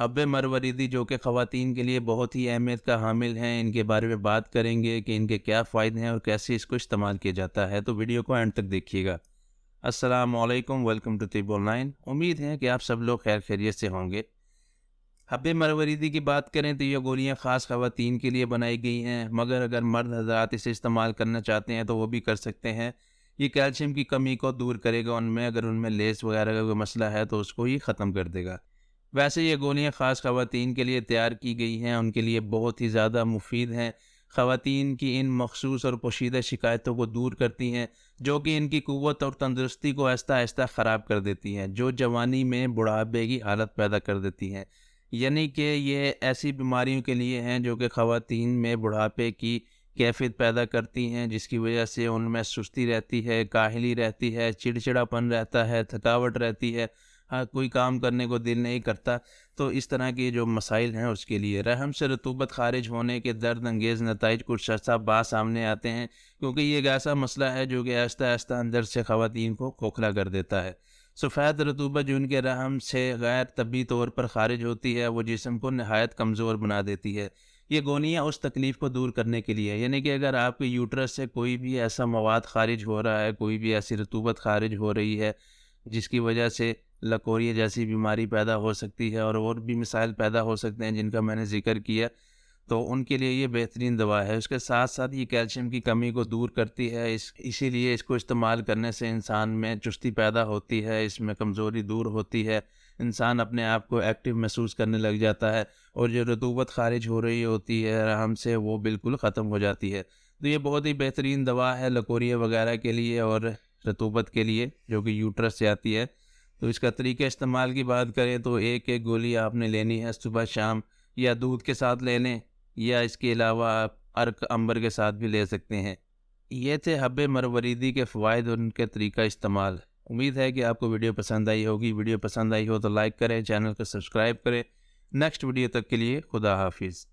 हब्बे मरवरीदी जो कि ख़वातीन के लिए बहुत ही अहमियत का हामिल हैं, इनके बारे में बात करेंगे कि इनके क्या फ़ायदे हैं और कैसे इसको इस्तेमाल किया जाता है। तो वीडियो को एंड तक देखिएगा। अस्सलामु अलैकुम, वेलकम टू तिब ऑनलाइन। उम्मीद है कि आप सब लोग खैर खैरियत से होंगे। हब्बे मरवरीदी की बात करें तो ये गोलियाँ ख़ास ख़वातीन के लिए बनाई गई हैं, मगर अगर मर्द हज़रात इसे इस्तेमाल करना चाहते हैं तो वो भी कर सकते हैं। ये कैल्शियम की कमी को दूर करेगा उनमें, अगर उनमें लेस वगैरह का कोई मसला है तो उसको ये ख़त्म कर देगा। वैसे ये गोलियाँ ख़ास ख़वातीन के लिए तैयार की गई हैं, उनके लिए बहुत ही ज़्यादा मुफ़ीद हैं। ख़वातीन की इन मख़सूस और पोशीदा शिकायतों को दूर करती हैं, जो कि इनकी क़ुव्वत और तंदुरुस्ती को आहिस्ता-आहिस्ता ख़राब कर देती हैं, जो जवानी में बुढ़ापे की हालत पैदा कर देती हैं। यानी कि ये ऐसी बीमारियों के लिए हैं जो कि ख़वातीन में बुढ़ापे की कैफ़ियत पैदा करती हैं, जिसकी वजह से उनमें सुस्ती रहती है, काहली रहती है, चिड़चिड़ापन रहता है, थकावट रहती है। हाँ, कोई काम करने को दिल नहीं करता। तो इस तरह के जो मसाइल हैं उसके लिए रहम से रतूबत ख़ारिज होने के दर्द अंगेज़ नताइज कुछ अर्सा बाद सामने आते हैं, क्योंकि ये एक ऐसा मसला है जो कि आहिस्ता-आहिस्ता अंदर से ख़वातीन को खोखला कर देता है। सफ़ेद रतूबत जो उनके रहम से गैर तबी तौर पर ख़ारिज होती है, वो जिस्म को नहायत कमज़ोर बना देती है। ये गोलियाँ उस तकलीफ़ को दूर करने के लिए है, यानी कि अगर आपके यूट्रस से कोई भी ऐसा मवाद ख़ारिज हो रहा है, कोई भी ऐसी रतूबत ख़ारिज हो रही है, जिसकी वजह से लकोरिया जैसी बीमारी पैदा हो सकती है और भी मिसाइल पैदा हो सकते हैं जिनका मैंने ज़िक्र किया, तो उनके लिए ये बेहतरीन दवा है। उसके साथ-साथ ये कैल्शियम की कमी को दूर करती है, इसीलिए इसको इस्तेमाल करने से इंसान में चुस्ती पैदा होती है, इसमें कमज़ोरी दूर होती है, इंसान अपने आप को एक्टिव महसूस करने लग जाता है और जो रतूबत ख़ारिज हो रही होती है रहम से, वो बिल्कुल ख़त्म हो जाती है। तो ये बहुत ही बेहतरीन दवा है लकोरिया वगैरह के लिए और रतूबत के लिए, जो कि यूट्रस से आती है। तो इसका तरीक़ा इस्तेमाल की बात करें तो एक-एक गोली आपने लेनी है सुबह-शाम, या दूध के साथ ले लें, या इसके अलावा आप अर्क अंबर के साथ भी ले सकते हैं। ये थे हब्बे मरवरीदी के फ़वाइद और उनके तरीक़ा इस्तेमाल। उम्मीद है कि आपको वीडियो पसंद आई होगी। वीडियो पसंद आई हो तो लाइक करें, चैनल को सब्सक्राइब करें। नेक्स्ट वीडियो तक के लिए खुदा हाफ़िज़।